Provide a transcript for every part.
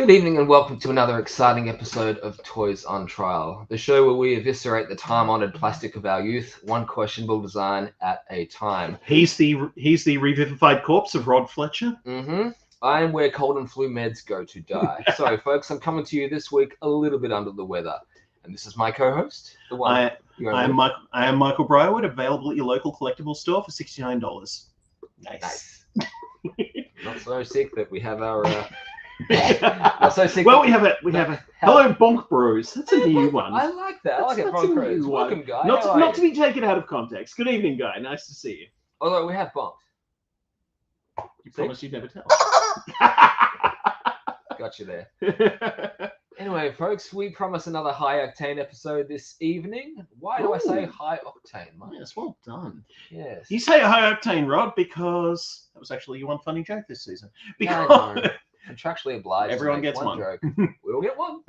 Good evening and welcome to another exciting episode of Toys on Trial, the show where we eviscerate the time-honoured plastic of our youth, one questionable design at a time. He's the revivified corpse of Rod Fletcher. I am where cold and flu meds go to die. So, folks, I'm coming to you this week a little bit under the weather, and this is my co-host, the one. I am Michael Briarwood, available at your local collectible store for $69. Nice. Not so sick that we have our. Well, we have a hello Bonk Bros. That's a new one. I like that. I like it, Bonk Bros. Welcome, guy. Not to be taken out of context. Good evening, guy. Nice to see you. Although we have bonked. You promised you'd never tell. Got you there. Anyway, folks, we promise another high octane episode this evening. Why do I say high octane, Mike? Yes, well done. Yes. You say high octane, Rod, because that was actually your one funny joke this season. Because contractually obliged. Everyone gets one one joke. We all get one.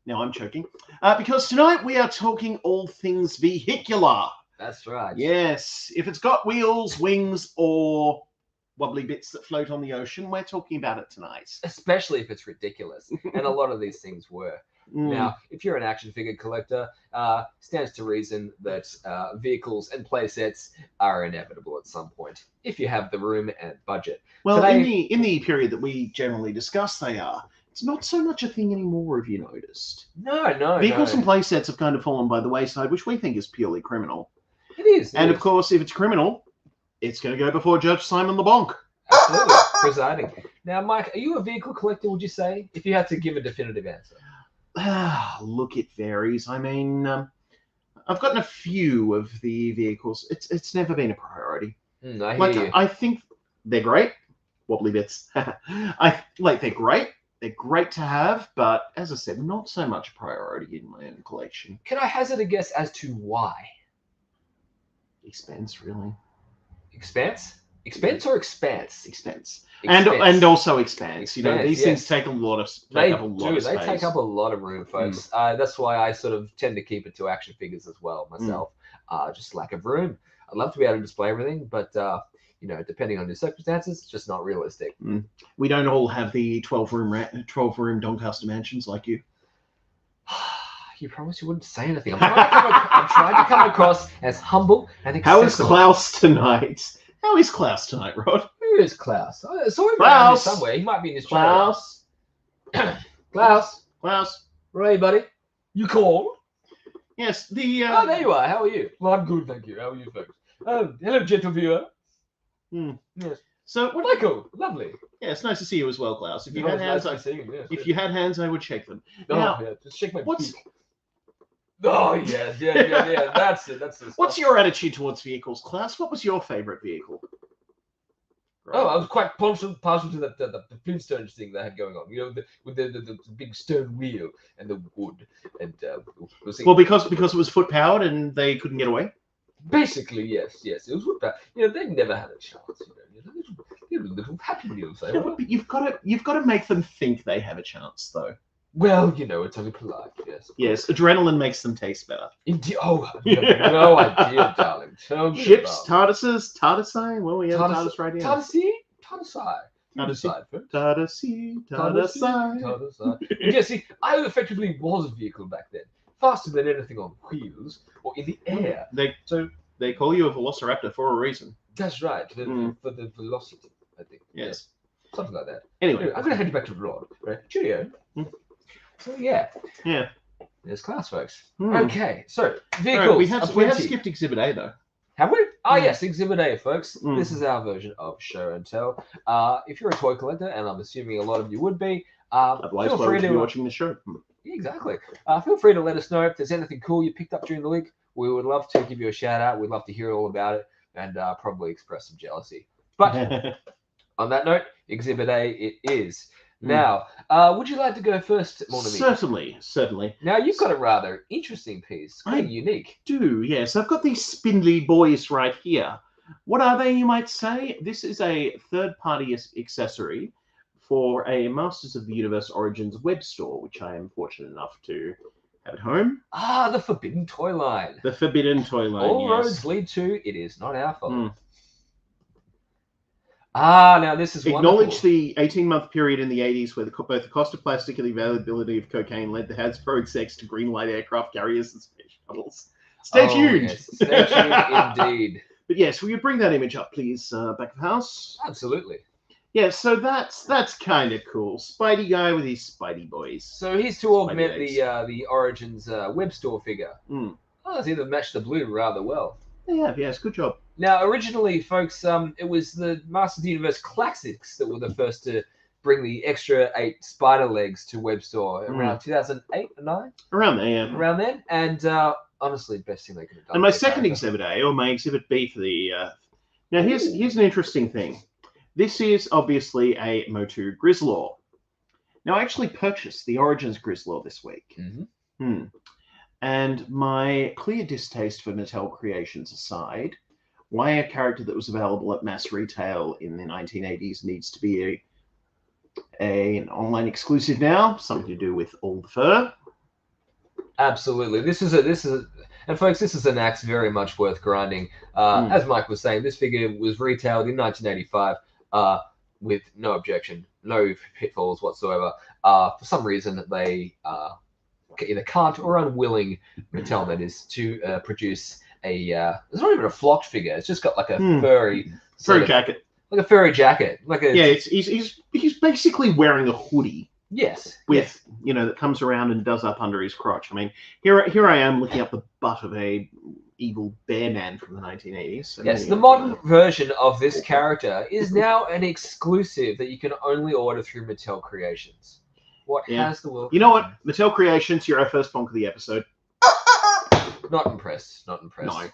Now I'm choking. Because tonight we are talking all things vehicular. That's right. Yes. If it's got wheels, wings, or wobbly bits that float on the ocean, we're talking about it tonight. Especially if it's ridiculous. And a lot of these things were. Now, if you're an action figure collector, stands to reason that vehicles and play sets are inevitable at some point, if you have the room and budget. Well, in the period that we generally discuss, they are. It's not so much a thing anymore, have you noticed? No. Vehicles and play sets have kind of fallen by the wayside, which we think is purely criminal. It is. Of course, if it's criminal, it's going to go before Judge Simon LeBlanc. Absolutely. Presiding. Now, Mike, are you a vehicle collector, would you say? If you had to give a definitive answer. Look, it varies. I mean, I've gotten a few of the vehicles. It's never been a priority. I hear you. I think they're great. Wobbly bits. They're great. They're great to have, but as I said, not so much a priority in my own collection. Can I hazard a guess as to why? Expense, really. Expense? Expense or expanse? Expense. And also expanse. You know, these things take a lot of space. They take up a lot of room, folks. That's why I sort of tend to keep it to action figures as well myself. Just lack of room. I'd love to be able to display everything, but depending on your circumstances, it's just not realistic. We don't all have the 12-room Doncaster mansions like you. You promised you wouldn't say anything. I'm trying to come across as humble and accessible. How is Klaus tonight? How is Klaus tonight, Rod? Who is Klaus? I saw him around here somewhere. He might be in his trailer. Klaus. Right, buddy. You called? Yes, there you are. How are you? Well, I'm good, thank you. How are you, folks? Hello, gentle viewer. Yes. So, Michael, lovely. Yeah, it's nice to see you as well, Klaus. If you had hands, if you had hands, I would shake them. Just shake my feet. Oh, yeah. That's it. What's your attitude towards vehicles, Klaus? What was your favorite vehicle? Right. I was quite partial to the Flintstones thing they had going on. You know, with the big stone wheel and the wood. And well, because it was foot powered and they couldn't get away. Basically, yes. It was foot powered. They never had a chance. Little happy wheels. Yeah, but you've got to make them think they have a chance, though. Well, it's only polite, yes. Yes, adrenaline makes them taste better. Indeed. Oh, no idea, darling. Ships, TARDISi. Well, we have a TARDIS right here. TARDISi. Yes, see, I effectively was a vehicle back then. Faster than anything on wheels or in the air. They call you a velociraptor for a reason. That's right, for the velocity, I think. Yes. Something like that. Anyway, I'm going to hand you back to Rod. Right? Cheerio. So, yeah. There's Klaus, folks. Okay, so vehicles. Right, we have skipped Exhibit A, though. Have we? Oh, yes, Exhibit A, folks. This is our version of show and tell. If you're a toy collector, and I'm assuming a lot of you would be, otherwise, why would you be watching the show? Exactly. Feel free to let us know if there's anything cool you picked up during the week. We would love to give you a shout out. We'd love to hear all about it and probably express some jealousy. But on that note, Exhibit A it is. Now, would you like to go first, Mortimer? Certainly. Now, you've got a rather interesting piece, quite unique. Do, yes. I've got these spindly boys right here. What are they, you might say? This is a third-party accessory for a Masters of the Universe Origins web store, which I am fortunate enough to have at home. The Forbidden Toy Line. The Forbidden Toy Line, All roads lead to It Is Not Our Fault. Now this is Acknowledge wonderful. the 18-month period in the 80s where both the cost of plastic and the availability of cocaine led the Hasbro execs to greenlight aircraft carriers and space shuttles. Stay tuned. Yes, stay tuned indeed. But yes, will you bring that image up, please, back of the house? Absolutely. Yeah, so that's kind of cool. Spidey guy with his Spidey boys. So here's to augment the Origins web store figure. Mm. Oh, it's either matched the blue rather well. Yeah, yes, good job. Now, originally, folks, it was the Masters of the Universe Classics that were the first to bring the extra 8 spider legs to web store around 2008 or 9. Around there, yeah. Around then, and honestly, best thing they could have done. And my second exhibit A, or my exhibit B for the. Now here's an interesting thing. This is obviously a Motu Grizzlaw. Now I actually purchased the Origins Grizzlaw this week. And my clear distaste for Mattel Creations aside, why a character that was available at mass retail in the 1980s needs to be an online exclusive now, something to do with all the fur. Absolutely. This is and folks, this is an axe very much worth grinding. As Mike was saying, this figure was retailed in 1985 with no objection, no pitfalls whatsoever. For some reason, they either can't or unwilling, Mattel that is, to produce a. It's not even a flocked figure. It's just got like a furry jacket, like a furry jacket, like a He's basically wearing a hoodie. Yes. With that comes around and does up under his crotch. I mean, here I am looking up the butt of a evil bear man from the 1980s. So yes, the modern version of this character is now an exclusive that you can only order through Mattel Creations. What has the world? You know what? Mattel Creations, you're our first bonk of the episode. Not impressed. Not impressed. No.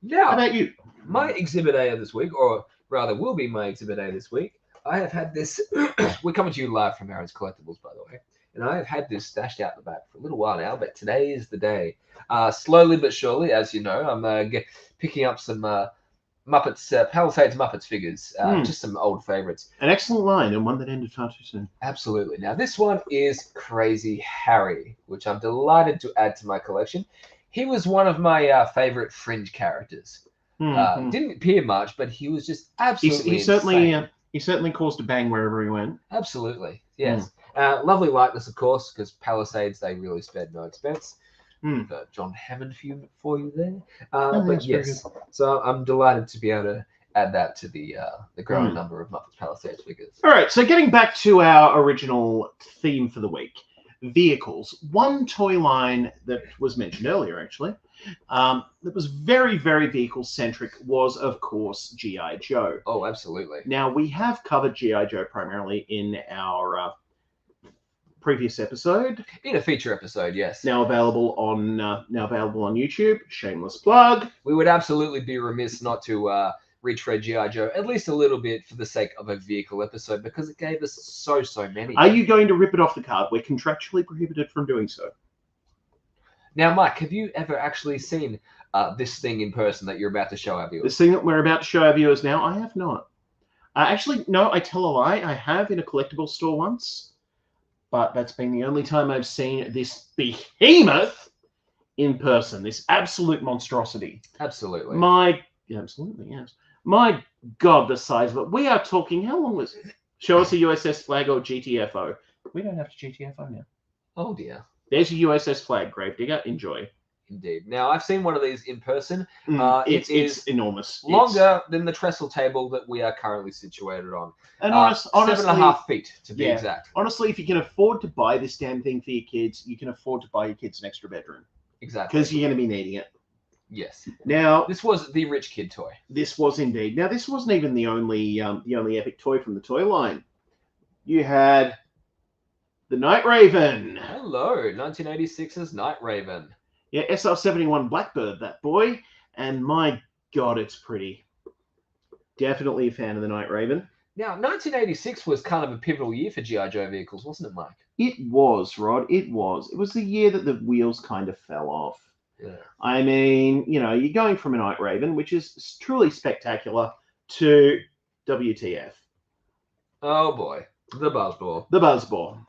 Now, how about you? My exhibit A of this week, or rather will be my exhibit A this week, I have had this. We're coming to you live from Aaron's Collectibles, by the way. And I have had this stashed out the back for a little while now, but today is the day. Slowly but surely, as you know, I'm picking up some Muppets, Palisades Muppets figures, just some old favorites. An excellent line, and one that ended far too soon. Absolutely. Now, this one is Crazy Harry, which I'm delighted to add to my collection. He was one of my favorite Fringe characters. Didn't appear much, but he was just absolutely insane. He certainly caused a bang wherever he went. Absolutely, yes. Lovely likeness, of course, because Palisades, they really spared no expense. John Hammond for you there. But yes, so I'm delighted to be able to add that to the growing number of Muppets Palisades figures. All right, so getting back to our original theme for the week, vehicles. One toy line that was mentioned earlier, actually, that was very, very vehicle-centric was, of course, G.I. Joe. Oh, absolutely. Now, we have covered G.I. Joe primarily in our previous episode. In a feature episode, yes. Now available on YouTube. Shameless plug. We would absolutely be remiss not to retread G.I. Joe at least a little bit for the sake of a vehicle episode because it gave us so many. Are you going to rip it off the card? We're contractually prohibited from doing so. Now, Mike, have you ever actually seen this thing in person that you're about to show our viewers? This thing that we're about to show our viewers now? I have not. Actually, no, I tell a lie. I have in a collectible store once, but that's been the only time I've seen this behemoth in person, this absolute monstrosity. Absolutely. Absolutely, yes. My God, the size of it. We are talking, how long was it? Show us a USS flag or GTFO. We don't have to GTFO now. Oh, dear. There's a USS flag, Gravedigger. Enjoy. Indeed. Now, I've seen one of these in person. It's enormous. Longer than the trestle table that we are currently situated on. And honestly, 7.5 feet, to be exact. Honestly, if you can afford to buy this damn thing for your kids, you can afford to buy your kids an extra bedroom. Exactly. Because you're going to be needing it. Yes. Now, this was the rich kid toy. This was indeed. Now, this wasn't even the only epic toy from the toy line. You had the Night Raven. Hello, 1986's Night Raven. Yeah, SR-71 Blackbird, that boy. And my God, it's pretty. Definitely a fan of the Night Raven. Now, 1986 was kind of a pivotal year for G.I. Joe vehicles, wasn't it, Mike? It was, Rod. It was. It was the year that the wheels kind of fell off. Yeah. I mean, you're going from a Night Raven, which is truly spectacular, to WTF. Oh, boy. The Buzzball. The Buzzball.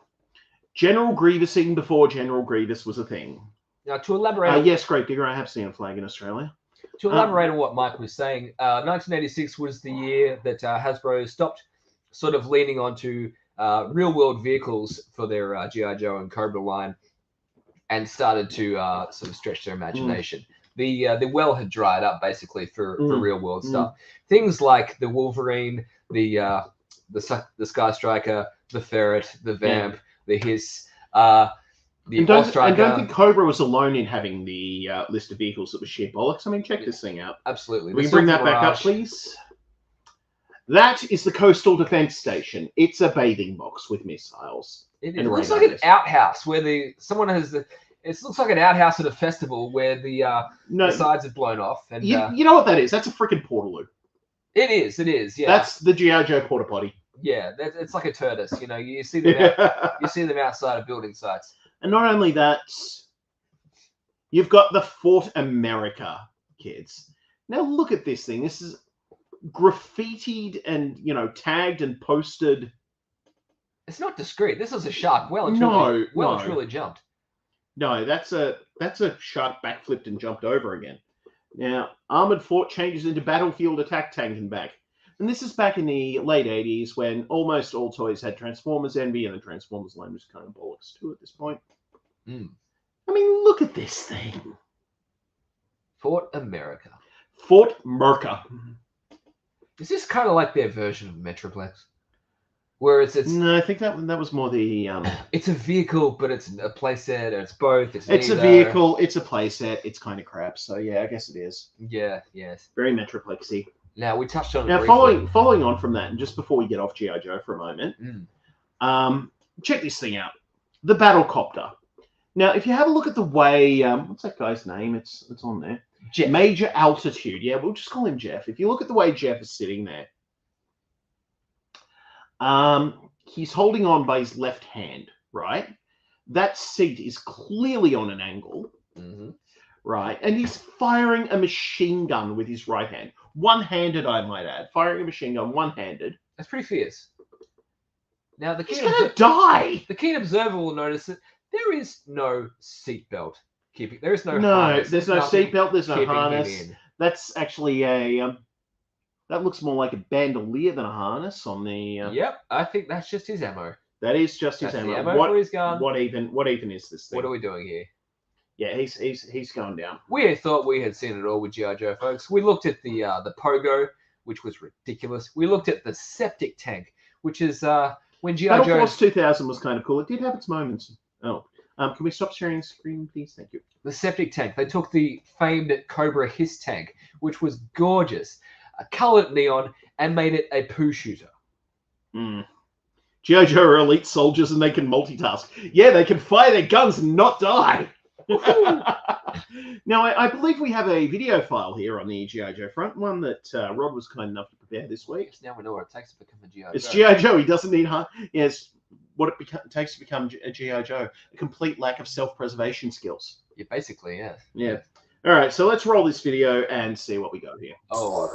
General Grievousing before General Grievous was a thing. Now, to elaborate... yes, Gravedigger, I have seen a flag in Australia. To elaborate on what Mike was saying, 1986 was the year that Hasbro stopped sort of leaning onto real-world vehicles for their G.I. Joe and Cobra line and started to sort of stretch their imagination. The well had dried up basically for real-world stuff. Things like the Wolverine, the Sky Striker, the Ferret, the Vamp, the Hiss, and don't think Cobra was alone in having the list of vehicles that was sheer bollocks. I mean, check this thing out. Absolutely. We can bring that back up, please. That is the Coastal Defense Station. It's a bathing box with missiles. It looks like an outhouse where someone has the. It looks like an outhouse at a festival where the sides have blown off. And you know what that is? That's a freaking portaloo. It is. Yeah. That's the G.I. Joe porta potty. Yeah, it's like a tortoise. You know, you see them you see them outside of building sites. And not only that, you've got the Fort America, kids. Now look at this thing. This is graffitied and, tagged and posted. It's not discreet. This is a shark. Truly jumped. No, that's a shark backflipped and jumped over again. Now, Armored Fort changes into Battlefield Attack Tank and back. And this is back in the late 80s when almost all toys had Transformers envy, and the Transformers line was kind of bollocks too at this point. I mean, look at this thing. Fort America. Fort Merca. Is this kind of like their version of Metroplex? Where it's No, I think that was more the It's a vehicle, but it's a playset, or it's both. It's a vehicle, it's a playset, it's kind of crap. So yeah, I guess it is. Yeah, yes. Very Metroplexy. Now we touched on it. Now following on from that, and just before we get off G.I. Joe for a moment, check this thing out. The Battlecopter. Now, if you have a look at the way what's that guy's name? It's on there. Jeff. Major Altitude. Yeah, we'll just call him Jeff. If you look at the way Jeff is sitting there, he's holding on by his left hand, right? That seat is clearly on an angle, right? And he's firing a machine gun with his right hand. One-handed, I might add. Firing a machine gun one-handed. That's pretty fierce. Now, he's going to die! The keen observer will notice that there is no seatbelt keeping. There is no harness. There's no seatbelt. There's no harness. That's actually a... that looks more like a bandolier than a harness on the... Yep, I think that's just his ammo. That is just his ammo. The ammo for his gun. What even is this thing? What are we doing here? Yeah, he's going down. We thought we had seen it all with G.I. Joe, folks. We looked at the Pogo, which was ridiculous. We looked at the septic tank, which is when G.I. Joe... Battle Force 2000 was kind of cool. It did have its moments. Oh, can we stop sharing the screen, please? Thank you. The septic tank. They took the famed Cobra Hiss tank, which was gorgeous, colored neon, and made it a poo shooter. G.I. Joe are elite soldiers and they can multitask. Yeah, they can fire their guns and not die. Now, I believe we have a video file here on the G.I. Joe front, one that Rod was kind enough to prepare this week. Now we know what it takes to become a G.I. Joe. It's G.I. Joe. He doesn't need... Yes, what it takes to become a G.I. Joe. A complete lack of self-preservation skills. Yeah, basically, yeah. Yeah. All right, so let's roll this video and see what we got here. Oh.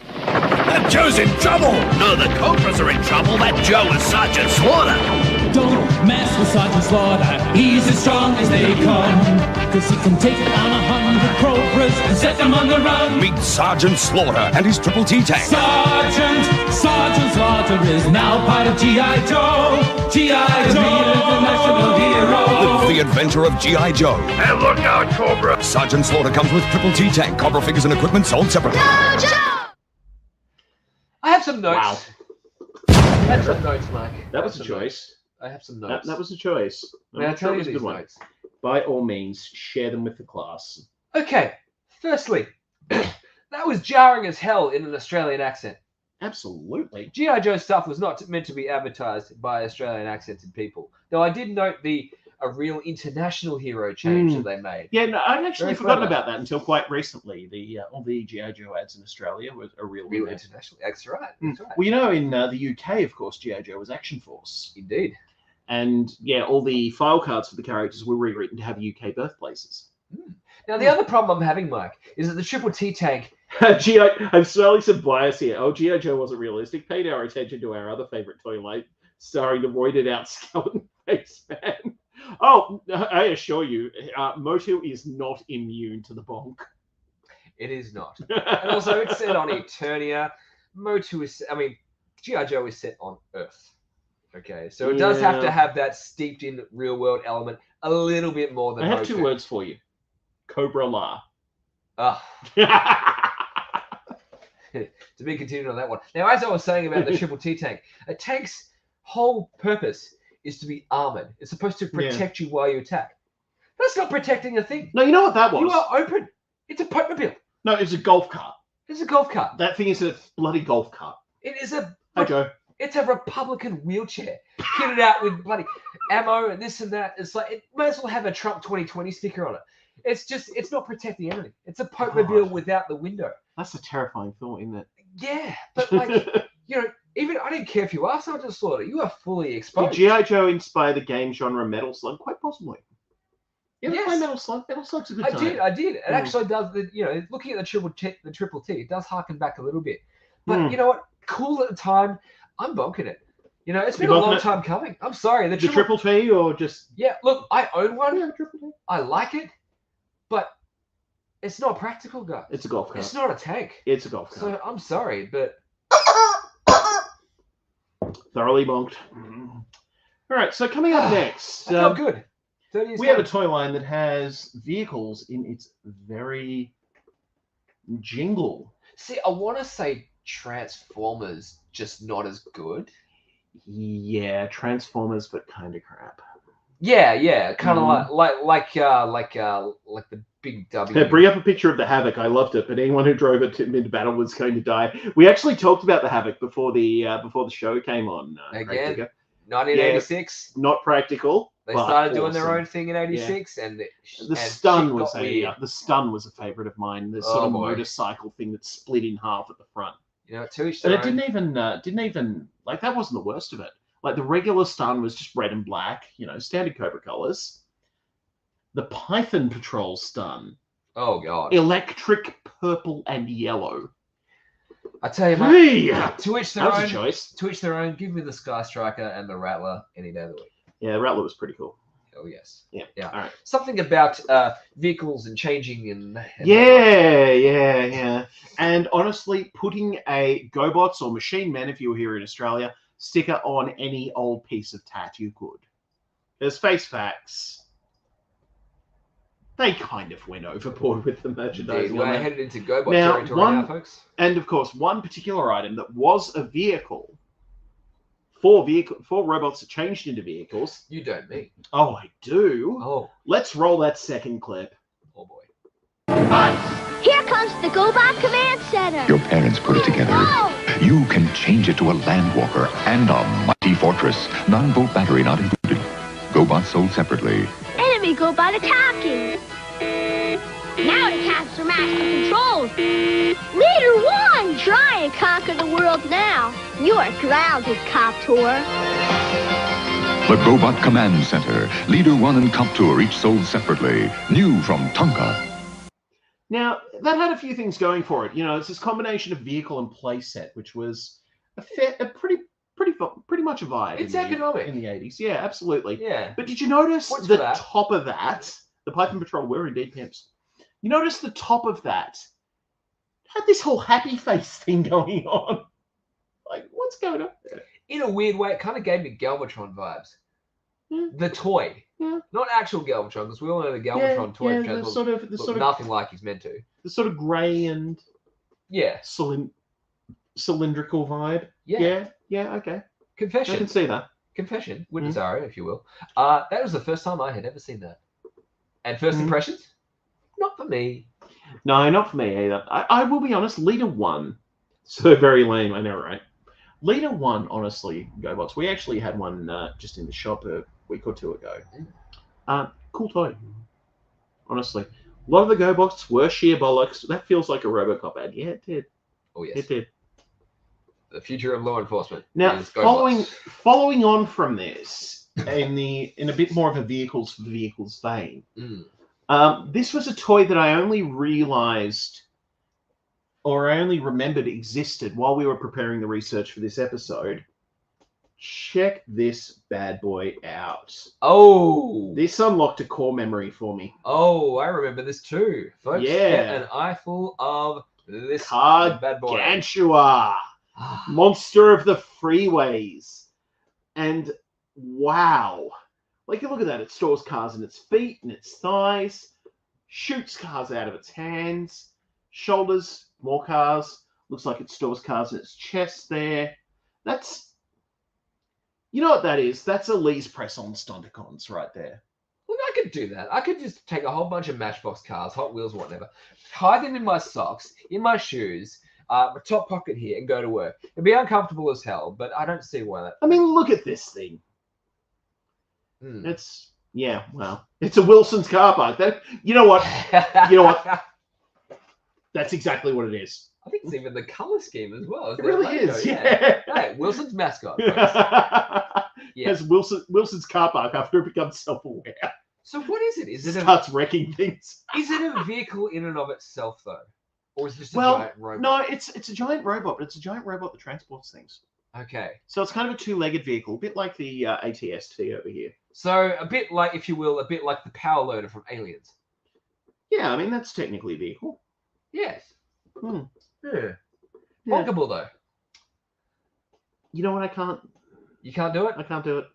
That Joe's in trouble! No, the Cobras are in trouble. That Joe is Sergeant Slaughter. Don't mess with Sergeant Slaughter. He's as strong as they come. Cause he can take down 100 Cobras and set them on the run. Meet Sergeant Slaughter and his Triple T tank. Sergeant Slaughter is now part of G.I. Joe. G.I. Joe, the national hero. Live the adventure of G.I. Joe. And look out, Cobra. Sergeant Slaughter comes with Triple T tank. Cobra figures and equipment sold separately. I have some notes. Wow. I have some notes, Mike. That was a choice. I have some notes. That was a choice. May I tell you these notes? By all means, share them with the class. Okay. Firstly, that was jarring as hell in an Australian accent. Absolutely. G.I. Joe stuff was not meant to be advertised by Australian accented people. Though I did note a real international hero change that they made. Yeah, no, I'd actually forgotten about that until quite recently. All the G.I. Joe ads in Australia was a real international. That's right. That's right. Well, you know, in the UK, of course, G.I. Joe was Action Force. Indeed. And yeah, all the file cards for the characters were rewritten to have UK birthplaces. Now, the other problem I'm having, Mike, is that the Triple T tank... I'm slowly some bias here. Oh, G.I. Joe wasn't realistic. Paid our attention to our other favorite toy line, starring the roided out skeleton face man. Oh, I assure you, Motu is not immune to the bonk. It is not. And also, it's set on Eternia. Motu is, I mean, G.I. Joe is set on Earth. Okay, so it does have to have that steeped in real world element a little bit more than I have Motu. 2 words for you. Cobra La. To be continued on that one. Now, as I was saying about the Triple T tank, a tank's whole purpose is to be armored. It's supposed to protect you while you attack. That's not protecting a thing. No, you know what that was? You are open. It's a Popemobile. No, it's a golf cart. It's a golf cart. That thing is a bloody golf cart. It is a... Hey, Joe. It's a Republican wheelchair, kitted out with bloody ammo and this and that. It's like, it might as well have a Trump 2020 sticker on it. It's not protecting anything. It's a Popemobile without the window. That's a terrifying thought, isn't it? Yeah, but like, even I didn't care if you are Sergeant Slaughter. You are fully Did exposed. G.I. Joe inspire the game genre Metal Slug? Quite possibly. You ever play Yes. Metal Slug? Metal Slug's a good time. I did. It actually does. Looking at the Triple T, it does harken back a little bit. But you know what? Cool at the time. I'm bonking it. It's been a long time coming. I'm sorry. The Triple T or just... Yeah, look, I own one. Yeah, Triple T. I like it, but it's not practical, guys. It's a golf cart. It's not a tank. It's a golf cart. So I'm sorry, but Thoroughly bonked. All right, so coming up next, I felt good. 30 years we have a later. toy line that has vehicles in its very jingle. See, I want to say Transformers, just not as good. Yeah, Transformers, but kind of crap. Yeah, kind of like the big W. Yeah, bring up a picture of the Havoc. I loved it, but anyone who drove it into battle was going to die. We actually talked about the Havoc before the show came on. Again, 1986. Not practical. They but started doing their awesome. own thing in '86, and The stun was a favorite of mine. The sort of motorcycle thing that split in half at the front. To each But their it didn't even like that wasn't the worst of it. Like the regular stun was just red and black, standard Cobra colors. The Python Patrol stun, Oh god! electric purple and yellow. I tell you, mate, Hey! to each their That was own. a choice. To each their own. Give me the Sky Striker and the Rattler any day of the week. Yeah, the Rattler was pretty cool. Oh yes. Yeah. Yeah. All right. Something about vehicles and changing and Yeah. And honestly, putting a GoBots or Machine Men, if you were here in Australia, sticker on any old piece of tat you could. There's face facts. They kind of went overboard with the merchandise. Indeed. We're headed into GoBot Now, territory now, folks. And of course, one particular item that was a vehicle, four robots that changed into vehicles. You don't mean. Oh, I do. Oh. Let's roll that second clip. Oh boy. Here comes the GoBot Command Center. Your parents put it together. Whoa! You can change it to a land walker and a mighty fortress. 9-volt battery not included. GoBots sold separately. Enemy GoBot attacking. Now it has their master controls. Leader 1, try and conquer the world now. You are grounded, Coptor. The GoBot Command Center. Leader 1 and Coptour each sold separately. New from Tonka. Now, that had a few things going for it. It's this combination of vehicle and playset, which was pretty much a vibe. It's economic. In the 80s. Yeah, absolutely. Yeah. But did you notice Points for the that. top of that? The Python Patrol were indeed pimps. You notice the top of that had this whole happy face thing going on. Like, what's going on there? In a weird way, it kind of gave me Galvatron vibes. Yeah. The toy. Yeah. Not actual Galvatron, because we all know the Galvatron toy the transforms sort of look nothing like he's meant to. the sort of grey and Yeah. cylindrical vibe. Yeah. Yeah, okay. I Confession. can see that. Confession. Witness arrow, if you will. That was the first time I had ever seen that. And first impressions? Not for me. No, not for me either. I will be honest, Leader 1. So very lame, I know, right? Leader 1, honestly, GoBots. We actually had one just in the shop a week or two ago. Cool toy. Honestly. A lot of the GoBots were sheer bollocks. That feels like a Robocop ad. Yeah, it did. Oh, yes. It did. The future of law enforcement. Now, is GoBots. following on from this, in a bit more of a vehicles for vehicles vein, this was a toy that I only realized, or I only remembered existed while we were preparing the research for this episode. Check this bad boy out. Oh, This unlocked a core memory for me. oh, I remember this too, folks. Yeah. Get an eyeful of this bad boy. Gargantua, monster of the freeways. And wow. Like, look at that. It stores cars in its feet and its thighs, shoots cars out of its hands, shoulders, more cars. Looks like it stores cars in its chest there. That's, you know what that is? That's a Lee's press on Stunticons right there. Look, I could do that. I could just take a whole bunch of Matchbox cars, Hot Wheels, whatever, hide them in my socks, in my shoes, my top pocket here, and go to work. It'd be uncomfortable as hell, but I don't see why that. I mean, look at this thing. Hmm. It's, yeah, well, it's a Wilson's car park. That, you know what? You know what? That's exactly what it is. I think it's even the color scheme as well. It really is. Yeah. Hey, Wilson's mascot. Yeah. Has Wilson's car park after it becomes self-aware. So what is it? Is it Starts wrecking things. Is it a vehicle in and of itself though, or is it just a Well, giant robot? no, it's a giant robot, but it's a giant robot that transports things. Okay. So it's kind of a two-legged vehicle, a bit like the ATST over here. So a bit like, if you will, a bit like the power loader from Aliens. Yeah, I mean that's technically a vehicle. Yes. Hmm. Yeah. Yeah. Walkable though. You know what? I can't do it. I can't do it.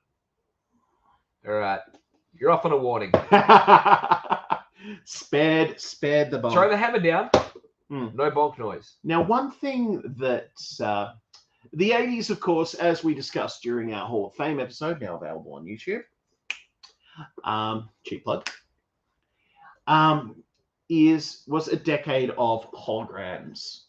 All right. You're off on a warning. Spared the bomb. Throw the hammer down. Mm. No bonk noise. Now, one thing that the 80s, of course, as we discussed during our Hall of Fame episode, now available on YouTube, cheap plug, was a decade of holograms.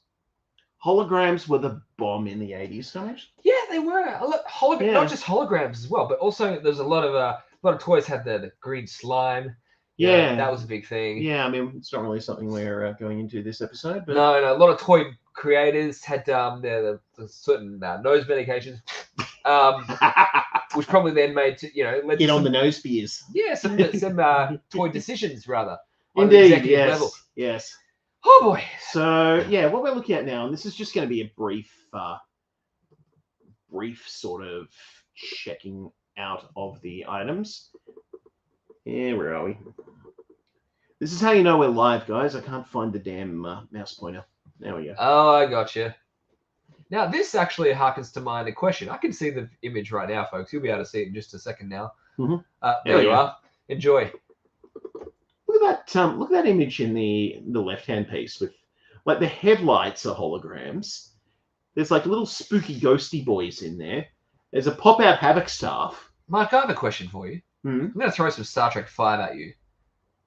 Holograms were the bomb in the 80s, don't it? Yeah, they were. A lot Yeah. Not just holograms as well, but also there's a lot of toys had the green slime. Yeah. That was a big thing. Yeah, I mean, it's not really something we're going into this episode, but No, a lot of toy creators had the certain nose medications, which probably then made to led get to on some, the nose beers. yeah some toy decisions rather. On an Indeed, executive yes, level. yes. Oh boy. So yeah, what we're looking at now, and this is just going to be a brief sort of checking out of the items. Yeah, where are we? This is how you know we're live, guys. I can't find the damn mouse pointer. There we go. Oh, I gotcha. Now this actually harkens to my question. I can see the image right now, folks. You'll be able to see it in just a second now. Mhm. There you are. Enjoy. Look at that image in the left-hand piece with like the headlights are holograms. There's like little spooky ghosty boys in there. There's a pop-out Havoc staff. Mike, I have a question for you. Hmm. I'm going to throw some Star Trek 5 at you.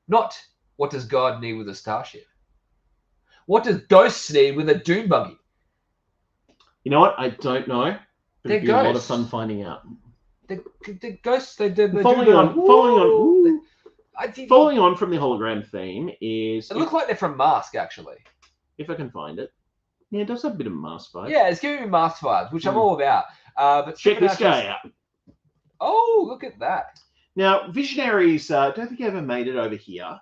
Not what does God need with a starship? What does Ghosts need with a dune buggy? You know what? I don't know. But They're it'd be a lot of ghosts. fun finding out. The Ghosts, they did. Following on from the hologram theme is It looked like they're from Mask, actually. if I can find it. Yeah, it does have a bit of Mask vibe. Yeah, it's giving me Mask vibes, which I'm all about. But Check this guy out. Oh, look at that. Now, Visionaries, don't think ever made it over here.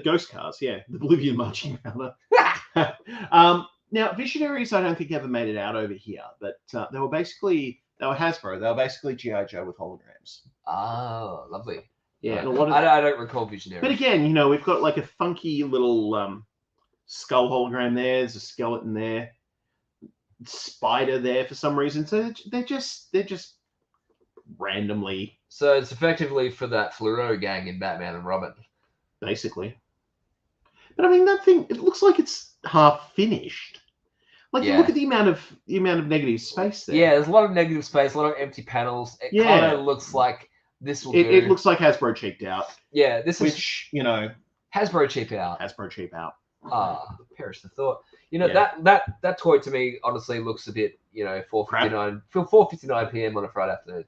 Ghost cars, yeah, the Bolivian marching powder. Now, Visionaries, I don't think ever made it out over here, but they were Hasbro. They were basically G.I. Joe with holograms. Oh, lovely. Yeah, and a Right. lot of. I don't recall Visionary. But again, we've got like a funky little skull hologram there. There's a skeleton there, spider there for some reason. So they're just randomly, So it's effectively for that Fluoro gang in Batman and Robin. basically. But I mean, that thing, it looks like it's half finished. Like, you Yeah. look at the amount of negative space there. Yeah, there's a lot of negative space, a lot of empty panels. It Yeah. kind of looks like this will do. It looks like Hasbro cheaped out, Yeah, this is which, Hasbro cheap out. Hasbro cheap out. Perish the thought. Yeah. That toy to me honestly looks a bit, 4:59 p.m. on a Friday afternoon.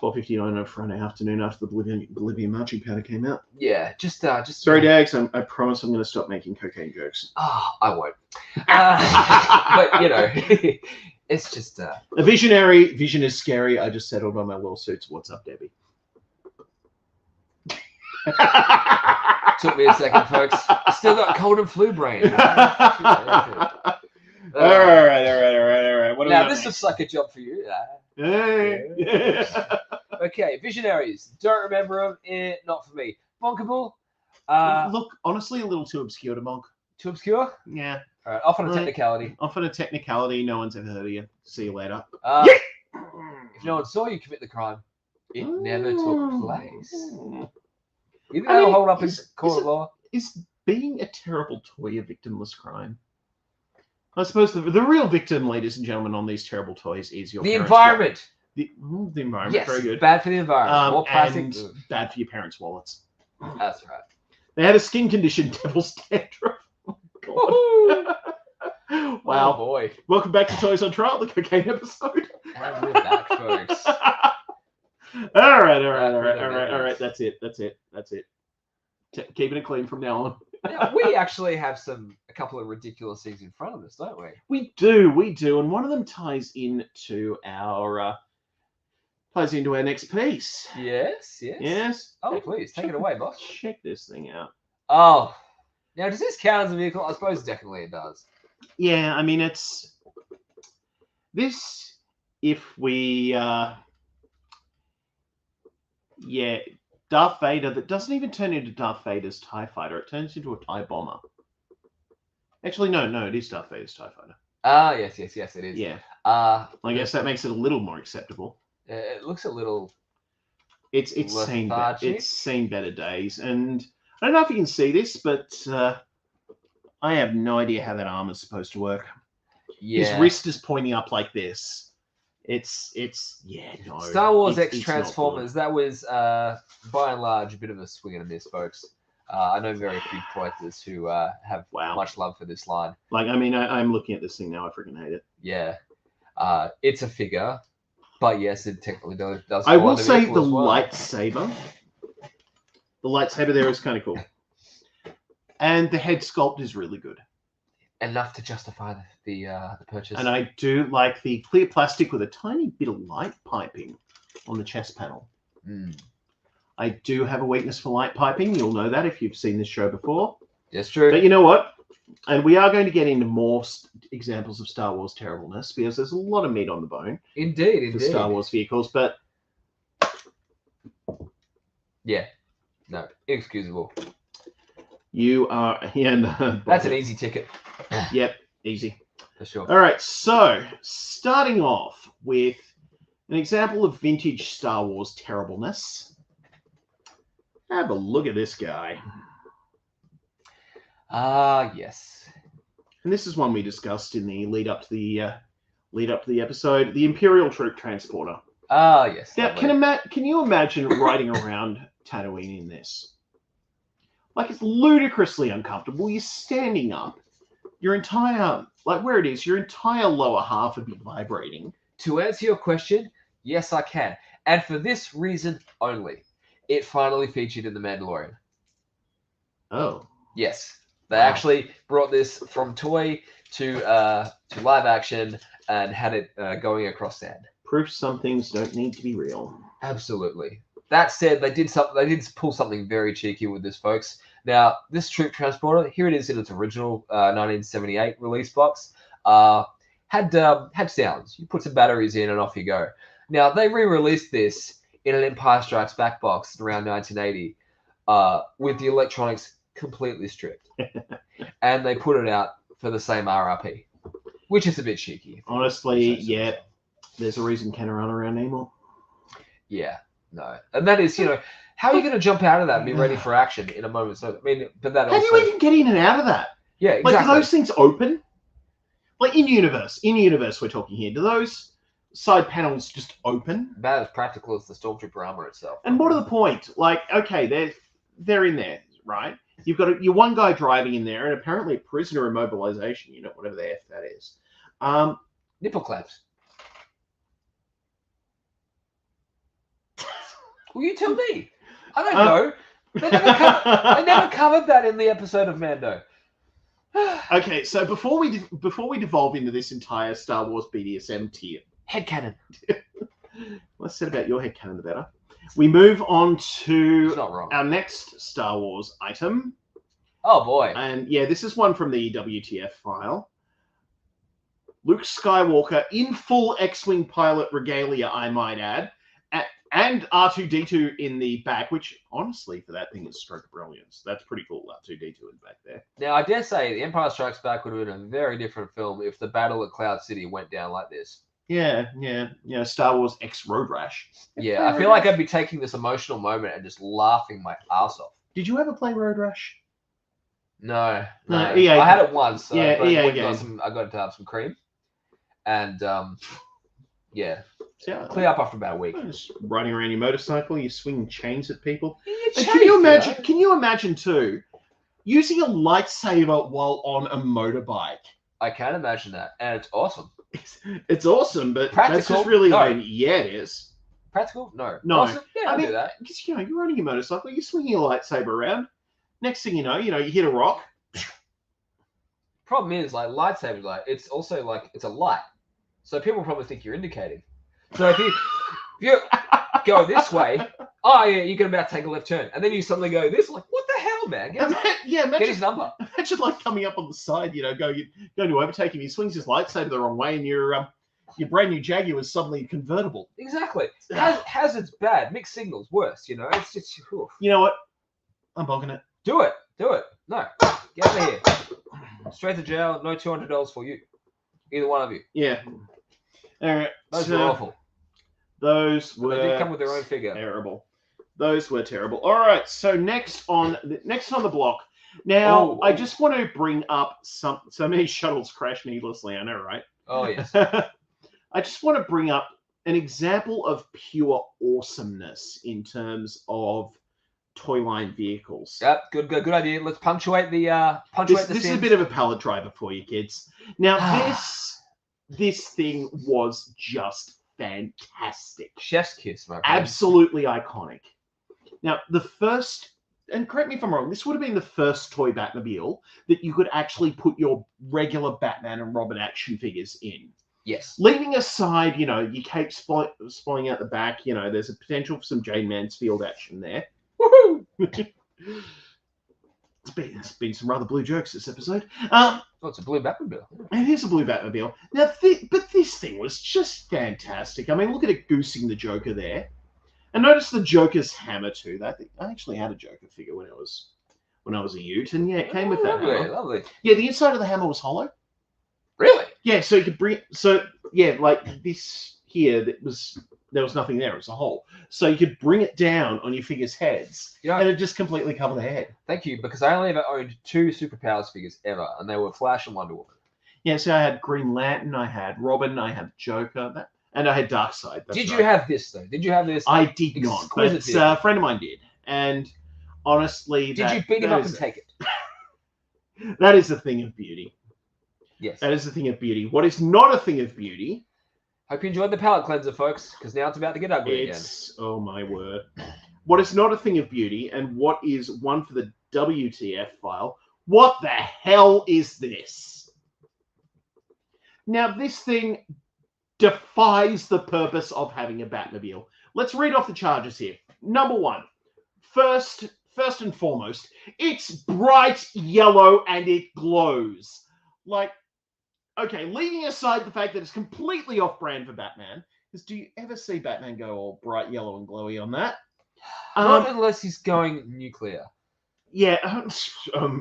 4:59 on a Friday afternoon after the Bolivian marching powder came out. Yeah, just Sorry, Dags, I promise I'm going to stop making cocaine jokes. I won't. But it's just A visionary, vision is scary. I just settled on my lawsuits. What's up, Debbie? took me a second, folks. Still got cold and flu brain. All right. What do we Now got this next? looks like a job for you. Hey. Okay, Visionaries. Don't remember them. Not for me. Bonkable. Look, honestly, a little too obscure to monk. Too obscure. Yeah. All right, off on a Right. technicality. Off on a technicality, no one's ever heard of you. See you later. If no one saw you commit the crime, it never took place. You think I that'll mean, hold up in is court it- of law? Is being a terrible toy a victimless crime? I suppose the real victim, ladies and gentlemen, on these terrible toys is your The parents' environment. The environment, Yes, very good. bad for the environment. More plastic. And bad for your parents' wallets. That's right. They had a skin condition, devil's dandruff. Woohoo! Wow. Oh boy. Welcome back to Toys on Trial, the cocaine episode. And we're back, folks. all right. That's it. Keeping it clean from now on. Now, we actually have a couple of ridiculous things in front of us, don't we? We do, and one of them ties into our next piece. Yes. Yes. Oh, please take it away, boss. Check this thing out. Oh, now does this count as a vehicle? I suppose definitely it does. Yeah, I mean it's this. If we, Darth Vader that doesn't even turn into Darth Vader's TIE fighter. It turns into a TIE bomber. Actually, no, it is Darth Vader's TIE fighter. Ah, yes, it is. Yeah. I I guess that makes it a little more acceptable. It looks a little. It's seen lethargic. it's seen better days, and I don't know if you can see this, but I have no idea how that arm is supposed to work. Yeah. His wrist is pointing up like this. It's no. Star Wars it's X not good. Transformers. That was by and large a bit of a swing and a miss, folks. I know very few collectors who have Wow. much love for this line. Like, I mean, I'm looking at this thing now. I freaking hate it. Yeah. It's a figure, but yes, it technically does. I fall will under say vehicle the as well. lightsaber. The lightsaber there is kind of cool, and the head sculpt is really good. Enough to justify the purchase. And I do like the clear plastic with a tiny bit of light piping on the chest panel. Mm. I do have a weakness for light piping. You'll know that if you've seen this show before. That's true. But you know what? And we are going to get into more examples of Star Wars terribleness because there's a lot of meat on the bone Indeed. for Star Wars vehicles. But Yeah. No, inexcusable. you are... Yeah, no, That's an easy ticket. Yep, easy. For sure. All right, so starting off with an example of vintage Star Wars terribleness. Have a look at this guy. Yes. And this is one we discussed in the lead up to the episode, the Imperial Troop Transporter. Yes. Now, lovely. can you imagine riding around Tatooine in this? Like, it's ludicrously uncomfortable. You're standing up. Your entire, like where it is, your entire lower half would be vibrating. To answer your question, yes, I can. And for this reason only. It finally featured in The Mandalorian. Oh. Yes. They Wow. actually brought this from toy to live action and had it going across sand. Proof some things don't need to be real. Absolutely. That said, they did pull something very cheeky with this, folks. Now, this troop transporter, here it is in its original 1978 release box, had sounds. You put some batteries in and off you go. Now, they re-released this in an Empire Strikes Back box around 1980 with the electronics completely stripped. And they put it out for the same RRP, which is a bit cheeky. Honestly, yeah, there's a reason Ken run around anymore. Yeah, no. And that is, how are you going to jump out of that and be ready for action in a moment? So, I mean, but that How do also... you even get in and out of that? Yeah, Like, exactly. do those things open? Like, in universe we're talking here. Do those side panels just open? About as practical as the Stormtrooper armor itself. And what are the point? Like, okay, they're in there, right? You've got your one guy driving in there, and apparently a prisoner immobilization unit, whatever the F that is. Nipple clamps. Well, you tell me. I don't know. They never covered that in the episode of Mando. Okay, so before we devolve into this entire Star Wars BDSM tier, Headcanon. less said about your headcanon, the better. We move on to It's not wrong. our next Star Wars item. Oh, boy. And yeah, this is one from the WTF file. Luke Skywalker in full X-Wing pilot regalia, I might add, and R2-D2 in the back, which honestly for that thing is stroke of brilliance. That's pretty cool, R2-D2 in the back there. Now, I dare say The Empire Strikes Back would have been a very different film if the battle at Cloud City went down like this. Yeah. Star Wars X Road Rash. Yeah, I feel like I'd be taking this emotional moment and just laughing my ass off. Did you ever play Road Rash? No. EA, I had it once. So yeah, I EA got to have some cream. And, yeah. Yeah, Clear up after about a week. just riding around your motorcycle, you swing chains at people. And Can can you imagine too, using a lightsaber while on a motorbike? I can imagine that. And it's awesome. It's awesome, but Practical? that's just really, No. I mean, yeah, it is. Practical? No. No. Awesome? Yeah, I'll do that. Because, you're riding your motorcycle, you're swinging your lightsaber around. Next thing you know, you hit a rock. Problem is, like, lightsabers, like, it's also, like, it's a light. So people probably think you're indicating. So if you go this way, oh, yeah, you're about to take a left turn. And then you suddenly go this, like, what the hell, man? Get his number. Imagine, like, coming up on the side, going to overtake him. He swings his lightsaber the wrong way, and your brand new Jaguar is suddenly convertible. Exactly. Hazard's bad. Mixed signals, worse, It's just, oof. You know what? I'm bogging it. Do it. No. Get out of here. Straight to jail. No $200 for you. Either one of you. Yeah. All right. Those were awful. Those were. They did come with their own figure. Terrible. Those were terrible. All right. So next on the block. Now, I just want to bring up so many shuttles crash needlessly. I know, right? Oh yes. I just want to bring up an example of pure awesomeness in terms of toy line vehicles. Yep. Good idea. Let's punctuate the This is a bit of a pallet driver for you kids. Now this thing was just fantastic. Chef's kiss, my friend. Absolutely iconic. Now, the first, and correct me if I'm wrong, this would have been the first toy Batmobile that you could actually put your regular Batman and Robin action figures in. Yes. Leaving aside, your cape splaying out the back, there's a potential for some Jane Mansfield action there. Woohoo! There's been some rather blue jokes this episode. It's a blue Batmobile. It is a blue Batmobile. Now, but this thing was just fantastic. I mean, look at it goosing the Joker there. And notice the Joker's hammer too. I actually had a Joker figure when I was a youth, and yeah, it came with that hammer. Lovely. Yeah, the inside of the hammer was hollow. Really? Yeah, so you could bring like this here. There was nothing there. It was a hole. So you could bring it down on your figures' heads, and it just completely covered the head. Thank you, because I only ever owned 2 Superpowers figures ever, and they were Flash and Wonder Woman. Yeah, so I had Green Lantern, I had Robin, I had Joker, and I had Darkseid. Did you have this though? Did you have this? I did not, but a friend of mine did, and honestly, did you beat him up and take it? That is a thing of beauty. Yes, that is a thing of beauty. What is not a thing of beauty? Hope you enjoyed the palette cleanser, folks, because now it's about to get ugly again. Oh my word! What is not a thing of beauty, and what is one for the WTF file? What the hell is this? Now this thing defies the purpose of having a Batmobile. Let's read off the charges here. Number 1, first and foremost, it's bright yellow and it glows. Like, okay, leaving aside the fact that it's completely off-brand for Batman, because do you ever see Batman go all bright yellow and glowy on that? Not unless he's going nuclear. Yeah,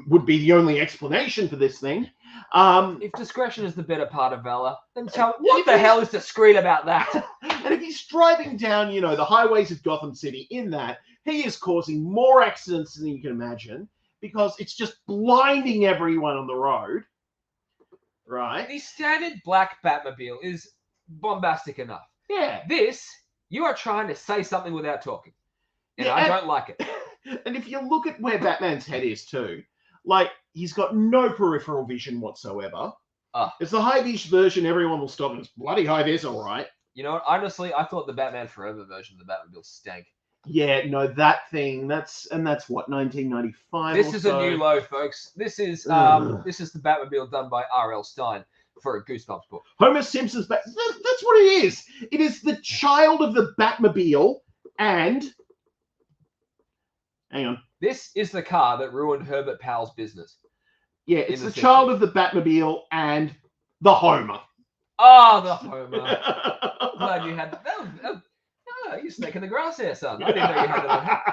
would be the only explanation for this thing. If discretion is the better part of valor, then tell me, what the hell is discreet about that? And if he's driving down, the highways of Gotham City in that, he is causing more accidents than you can imagine because it's just blinding everyone on the road. Right? The standard black Batmobile is bombastic enough. Yeah. This, you are trying to say something without talking. And Yeah, I don't like it. And if you look at where Batman's head is too, like, he's got no peripheral vision whatsoever. It's the high-vis version, everyone will stop, and it's bloody high-vis, all right. You know what? Honestly, I thought the Batman Forever version of the Batmobile stank. Yeah, no, that thing, that's what, 1995 This or is so? a new low, folks. This is the Batmobile done by R.L. Stein for a Goosebumps book. Homer Simpson's that's what it is. It is the child of the Batmobile and... Hang on. This is the car that ruined Herbert Powell's business. Yeah, it's the child of the Batmobile and the Homer. Oh, the Homer. Glad you had that. You're snaking the grass there, son. I didn't know you had that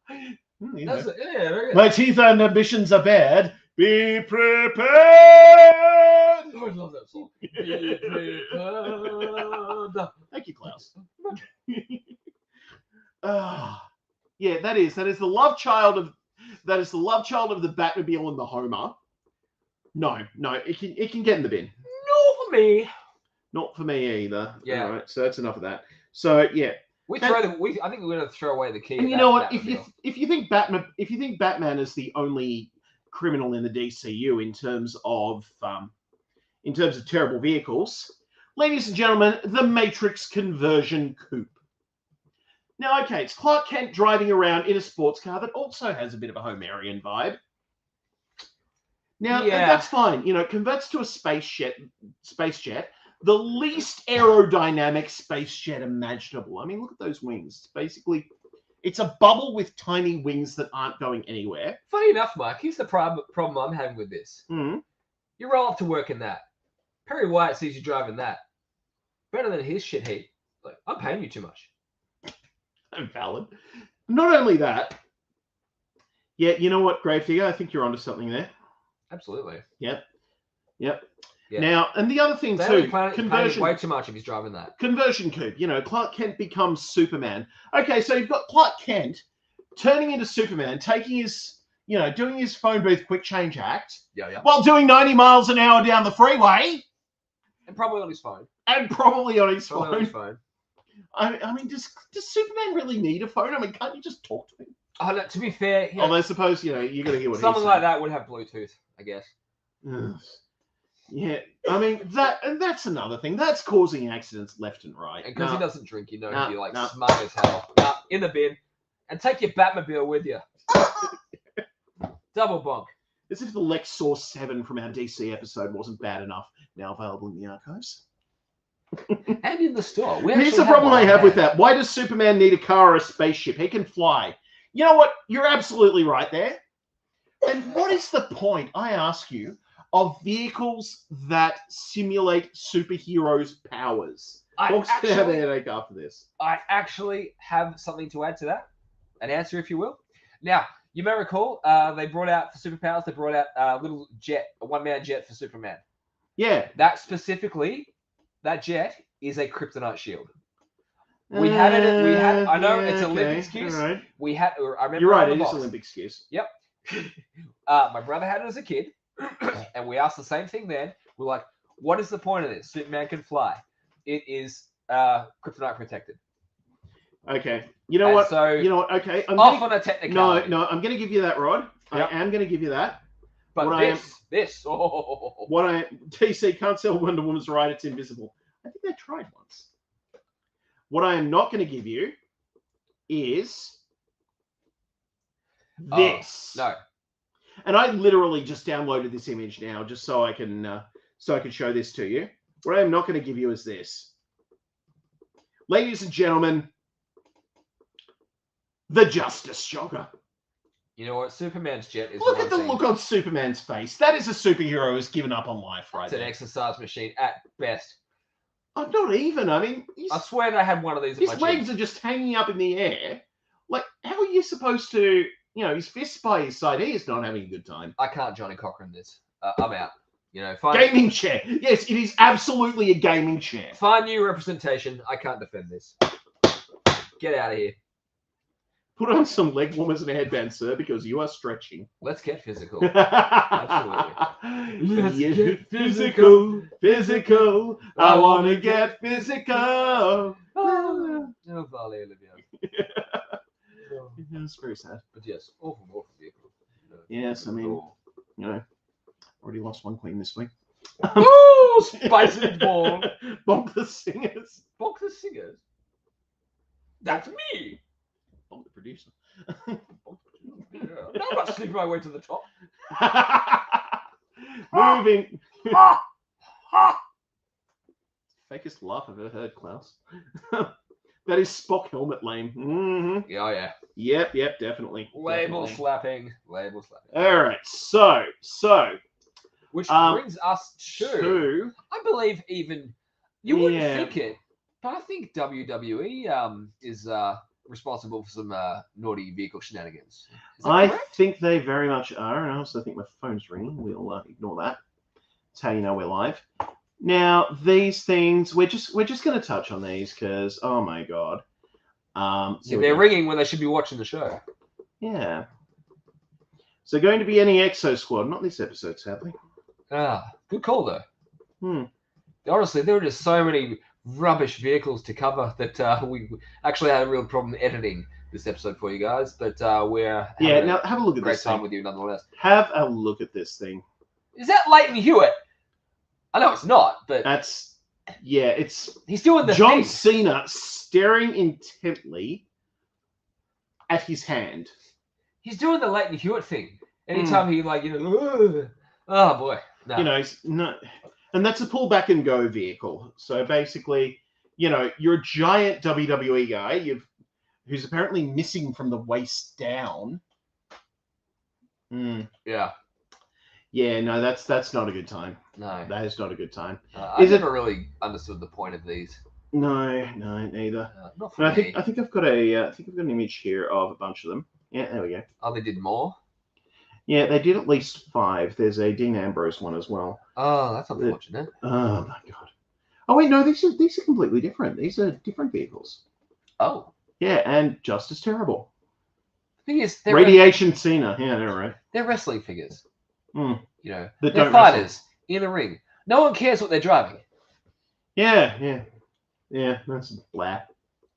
on. You know. Yeah, very good. My teeth and ambitions are bad. Be prepared. I love that song. Be prepared. Thank you, Klaus. Yeah, that is the love child of the Batmobile and the Homer. No, it can get in the bin. No for me. Not for me either. Yeah. All right, so that's enough of that. So yeah, I think we're gonna throw away the key. and you know what? If you think Batman is the only criminal in the DCU in terms of terrible vehicles, ladies and gentlemen, the Matrix conversion coupe. Now, okay, it's Clark Kent driving around in a sports car that also has a bit of a Homerian vibe. Now, that's fine. You know, it converts to a space jet, the least aerodynamic space jet imaginable. I mean, look at those wings. Basically, it's a bubble with tiny wings that aren't going anywhere. Funny enough, Mike, here's the problem I'm having with this. Mm. You roll up to work in that. Perry White sees you driving that. Better than his shit heap. Like, I'm paying you too much. Valid. Not only that, yeah, you know what, Gravedigger? I think you're onto something there. Absolutely. Yep. Yeah. Now, and the other thing too, conversion. Way too much if he's driving that. Conversion coupe. You know, Clark Kent becomes Superman. Okay, so you've got Clark Kent turning into Superman, taking his, doing his phone booth quick change act. Yeah. While doing 90 miles an hour down the freeway. And probably on his phone. I mean, does Superman really need a phone? I mean, can't you just talk to him? Oh, no, to be fair, I suppose you're gonna hear what something like that would have Bluetooth, I guess. Yeah, I mean that's another thing. That's causing accidents left and right. And because he doesn't drink, he'd be like smart as hell. In the bin, and take your Batmobile with you. Double bonk. As if the Lexus 7 from our DC episode wasn't bad enough. Now available in the archives. And in the store. Here's the problem I have with that. Why does Superman need a car or a spaceship? He can fly. You know what? You're absolutely right there. And what is the point, I ask you, of vehicles that simulate superheroes' powers? What's the headache after this? I actually have something to add to that. An answer, if you will. Now, you may recall, they brought out for superpowers, they brought out a little jet, a one-man jet for Superman. Yeah. That jet is a kryptonite shield. We had it. I know it's an Olympic excuse. Right. I remember. You're right. It is an Olympic excuse. Yep. My brother had it as a kid, and we asked the same thing then. We're like, "What is the point of this? Superman can fly. It is kryptonite protected." Okay. You know what? Okay. On a technicality. No. I'm going to give you that, Rod. Yep. I am going to give you that. But TC can't sell Wonder Woman's right. It's invisible. I think they tried once. What I am not going to give you is this. No. And I literally just downloaded this image now, just so I can show this to you. What I am not going to give you is this, ladies and gentlemen, the Justice Jogger. You know what? Superman's jet is. Look at the look on Superman's face. That is a superhero who's given up on life, right? It's an exercise machine at best. Not even. I mean, I swear they had one of these. His legs are just hanging up in the air. Like, how are you supposed to? His fists by his side. He is not having a good time. I can't Johnny Cochran this. I'm out. Gaming chair. Yes, it is absolutely a gaming chair. Find new representation. I can't defend this. Get out of here. Put on some leg warmers and a headband, sir, because you are stretching. Let's get physical. Absolutely. Let's get physical. I want to get physical. Oh, Valley Olivia. It's very sad. But yes, awful vehicle. Yes, I mean, already lost one queen this week. Ooh, spicy ball. Bonk the singers. Bonk the singers? That's me. Bonk the producer. Yeah. I'm not sneaking my way to the top. Moving. Fakest laugh I've ever heard, Klaus. That is Spock helmet lame. Mm-hmm. Yeah. Yep, definitely. Label slapping. All right, so Which brings us to I believe even you wouldn't Yeah. think it, but I think WWE is responsible for some naughty vehicle shenanigans. Is that I correct? think they very much are, and I also think my phone's ringing. We'll ignore that. That's how you know we're live. Now, these things, we're just going to touch on these because, oh my god. Yeah, they're ringing when they should be watching the show. Yeah. So going to be any Exo Squad, not this episode, sadly. Good call though. Honestly, there were just so many rubbish vehicles to cover that we actually had a real problem editing this episode for you guys. But we're having now have a look a at great this time thing. with you nonetheless. Have a look at this thing. Is that Leighton Hewitt? I know it's not, but That's it's he's doing the John thing. Cena staring intently at his hand. He's doing the Leighton Hewitt thing. Anytime he oh boy, no. You know, no, and that's a pull back and go vehicle. So basically, you're a giant WWE guy. Who's apparently missing from the waist down. Yeah. Yeah, no, that's not a good time. No. That is not a good time. I never really understood the point of these. No, neither. Not for But me. I think I've got an image here of a bunch of them. Yeah, there we go. Oh, they did more? Yeah, they did at least 5. There's a Dean Ambrose one as well. Oh, that's unfortunate. Oh my god. Oh wait, no, these are completely different. These are different vehicles. Oh. Yeah, and just as terrible. The thing is, they're Radiation Cena. Yeah, they're right. they're wrestling figures. Mm. They're don't fighters in a ring. No one cares what they're driving. Yeah, that's blah.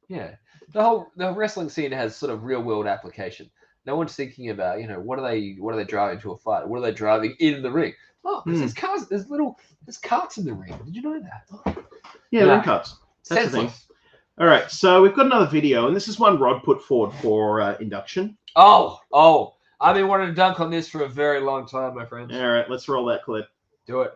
Yeah. The wrestling scene has sort of real world application. No one's thinking about, what are they driving to a fight? What are they driving in the ring? Oh, because there's cars, there's carts in the ring. Did you know that? Yeah, ring cuts. That's the thing. Senseless. All right, so we've got another video, and this is one Rod put forward for induction. Oh, I've been wanting to dunk on this for a very long time, my friends. All right, let's roll that clip. Do it.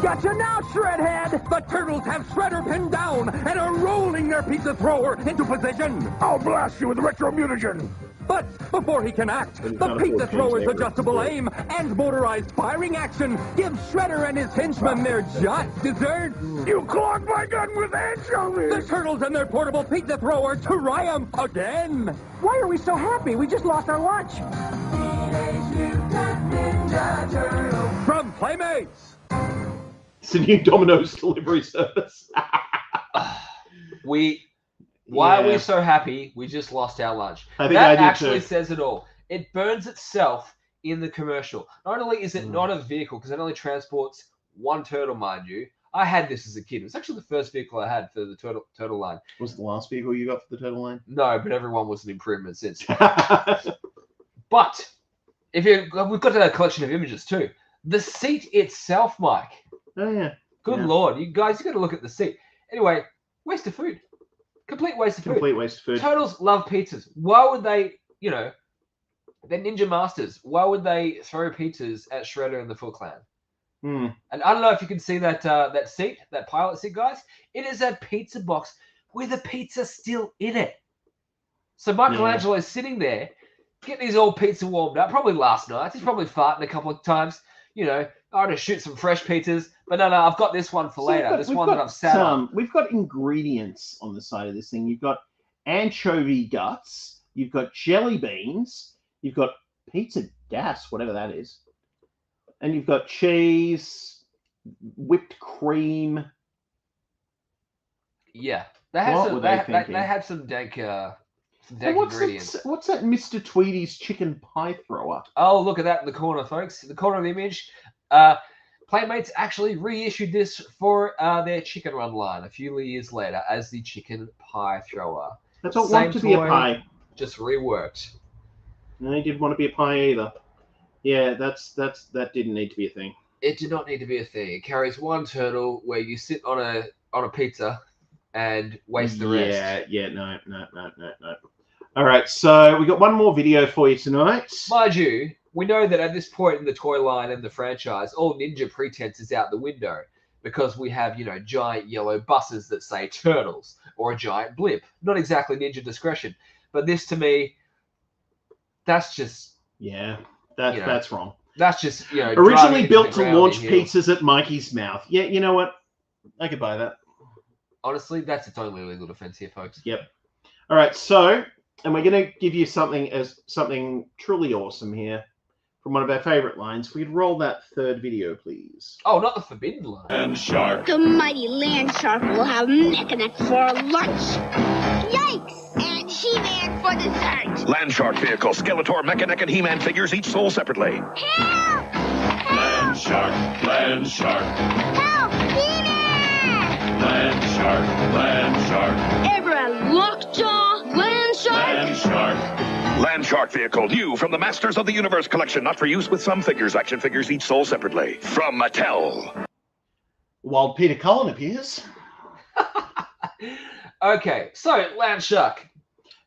Gotcha now, Shredhead! The Turtles have Shredder pinned down and are rolling their pizza thrower into position. I'll blast you with retro mutagen. But before he can act, the pizza thrower's adjustable aim and motorized firing action gives Shredder and his henchmen their just dessert. You clogged my gun with anchovies! The Turtles and their portable pizza thrower triumph again. Why are we so happy? We just lost our lunch. From Playmates. It's a new Domino's delivery service. Why are we so happy? We just lost our lunch. I think that I did actually too. says it all. It burns itself in the commercial. Not only is it not a vehicle, because it only transports one turtle, mind you. I had this as a kid. It was actually the first vehicle I had for the turtle line. Was it the last vehicle you got for the turtle line? No, but everyone was an improvement since. But we've got a collection of images too. The seat itself, Mike. Oh yeah. Good Lord, you guys, you got to look at the seat. Anyway, waste of food. Complete waste of food. Complete waste of food. Turtles love pizzas. Why would they, they're ninja masters. Why would they throw pizzas at Shredder and the Foot Clan? And I don't know if you can see that seat, that pilot seat, guys. It is a pizza box with a pizza still in it. So Michelangelo is sitting there, getting his old pizza warmed up, probably last night. He's probably farting a couple of times. I had to shoot some fresh pizzas. But no, I've got this one for later. This one that I've sat on. We've got ingredients on the side of this thing. You've got anchovy guts. You've got jelly beans. You've got pizza gas, whatever that is. And you've got cheese, whipped cream. Yeah. They had some dank ingredients. What's that Mr. Tweedy's chicken pie thrower? Oh, look at that in the corner, folks. The corner of the image. Playmates actually reissued this for their chicken run line a few years later as the chicken pie thrower. That's not want to be a pie. Just reworked. No, he didn't want to be a pie either. Yeah, that didn't need to be a thing. It did not need to be a thing. It carries one turtle where you sit on a pizza and waste the rest. Yeah, no. All right, so we got one more video for you tonight. Mind you, we know that at this point in the toy line and the franchise, all ninja pretense is out the window because we have, giant yellow buses that say Turtles or a giant blimp. Not exactly ninja discretion, but this to me, that's just... Yeah, that's wrong. That's just, you know, Originally driving built into the to ground launch in heels. pizzas at Mikey's mouth. Yeah, you know what? I could buy that. Honestly, that's its only legal defense here, folks. Yep. All right, so, and we're going to give you something truly awesome here from one of our favorite lines. If we could roll that third video, please. Oh, not the forbidden line. And shark. The mighty land shark will have Mechaneck for lunch. Yikes! And He-Man for dessert. Land Shark vehicle, Skeletor, Mechaneck, and He-Man figures each sold separately. Help! Land shark. Land shark. Help! He-Man! Land shark. Land shark. Ever a lockjaw land shark? Land shark. Land Shark vehicle, new from the Masters of the Universe collection, not for use with some figures. Action figures each sold separately. From Mattel. While Peter Cullen appears. Okay, so Land Shark.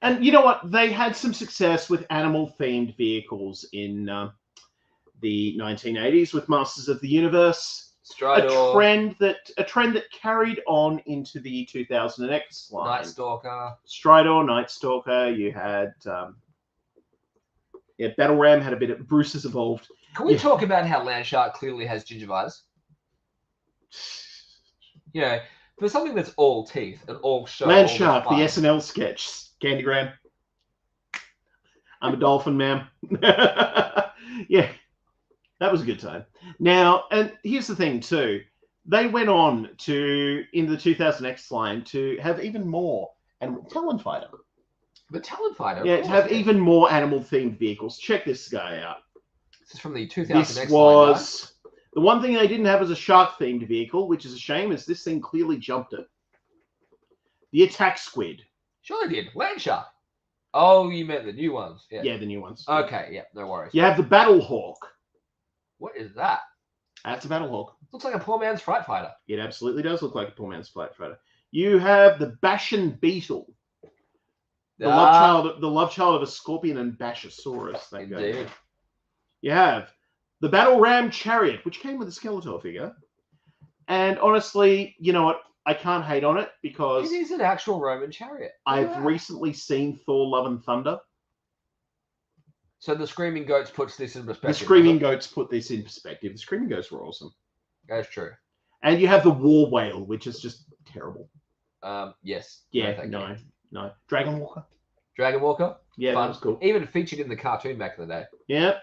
And you know what? They had some success with animal-themed vehicles in the 1980s with Masters of the Universe. Stridor. A trend that carried on into the 2000X line. Night Stalker. Stridor, Night Stalker. You had Battle Ram had a bit of Bruce has evolved. Can we talk about how Land Shark clearly has gingivitis? You know, for something that's all teeth and all show. Land all Shark, the fun. SNL sketch. Candygram. I'm a dolphin, ma'am. Yeah, that was a good time. Now, and here's the thing too. They went on to, in the 2000X line, to have even more. And Talon Fighter. But Talon Fighter. Yeah, of to course, have even more animal-themed vehicles. Check this guy out. This is from the 2000X This line, was... The one thing they didn't have was a shark-themed vehicle, which is a shame, as this thing clearly jumped it. The Attack Squid. Sure they did. Land Shark. Oh, you meant the new ones. Yeah. Yeah, the new ones. Okay, yeah, no worries. You have the Battle Hawk. What is that? That's a Battle Hawk. Looks like a poor man's Fright Fighter. It absolutely does look like a poor man's Flight Fighter. You have the Bashan Beetle. The love child of a scorpion and Bashosaurus. That guy. Indeed. You have the Battle Ram Chariot, which came with a Skeletor figure. And honestly, you know what? I can't hate on it because It is an actual Roman chariot. Look at I've that. recently seen Thor Love and Thunder. So the Screaming Goats puts this in perspective. The Screaming doesn't it? Goats put this in perspective. The Screaming Goats were awesome. That's true. And you have the War Whale, which is just terrible. Yes. Yeah, thank no, you. no. Dragon Walker. Dragon Walker. Yeah, Fun. that was cool. Even featured in the cartoon back in the day. Yep.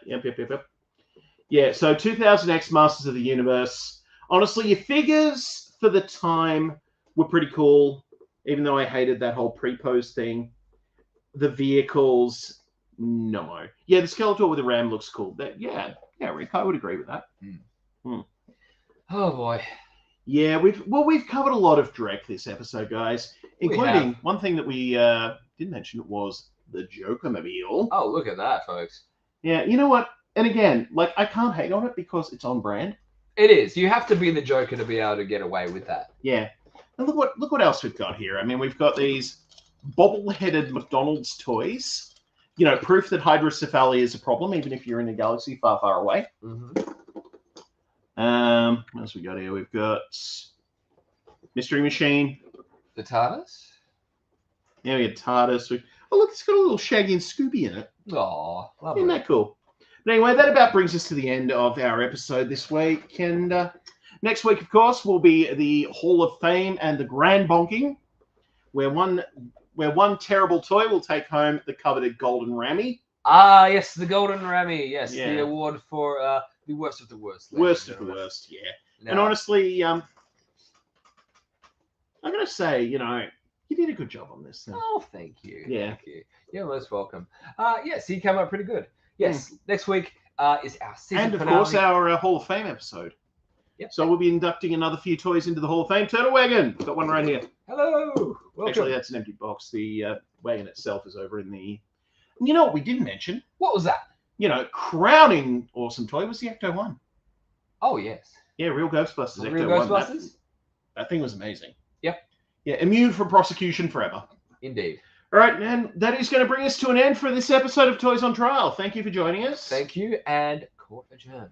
Yeah, so 2000X Masters of the Universe. Honestly, your figures for the time were pretty cool, even though I hated that whole pre-pose thing. The vehicles, no. Yeah, the Skeletor with the Ram looks cool. Yeah, Rick, I would agree with that. Oh boy. Yeah, we've covered a lot of Drek this episode, guys, including one thing that we didn't mention was the Joker-mobile. Oh, look at that, folks. Yeah, you know what? And again, like, I can't hate on it because it's on brand. It is. You have to be the Joker to be able to get away with that. Yeah. And look what else we've got here. I mean, we've got these bobble-headed McDonald's toys. You know, proof that hydrocephaly is a problem, even if you're in a galaxy far, far away. Mm-hmm. What else we got here? We've got Mystery Machine. The TARDIS? Yeah, we got TARDIS. Oh, look, it's got a little Shaggy and Scooby in it. Oh, lovely. Isn't that cool? But anyway, that about brings us to the end of our episode this week. And next week, of course, will be the Hall of Fame and the Grand Bonking, where one terrible toy will take home the coveted Golden Rammy. Ah, yes, the Golden Rammy. Yes, Yeah. the award for the worst of the worst. Worst of the worst, yeah. And honestly, I'm going to say, you know, you did a good job on this thing. Oh, thank you. Yeah. Thank you. You're most welcome. Yes, you came up pretty good. Yes, next week is our season And, of finale. course, our Hall of Fame episode. Yep. So we'll be inducting another few toys into the Hall of Fame. Turtle Wagon. Got one right here. Hello. Welcome. Actually, that's an empty box. The wagon itself is over in the... And you know what we didn't mention? What was that? You know, crowning awesome toy was the Ecto-1. Oh, yes. Yeah, real Ghostbusters. Real Ecto-1. Ghostbusters? That thing was amazing. Yep. Yeah, immune from prosecution forever. Indeed. All right, and that is going to bring us to an end for this episode of Toys on Trial. Thank you for joining us. Thank you, and court adjourned.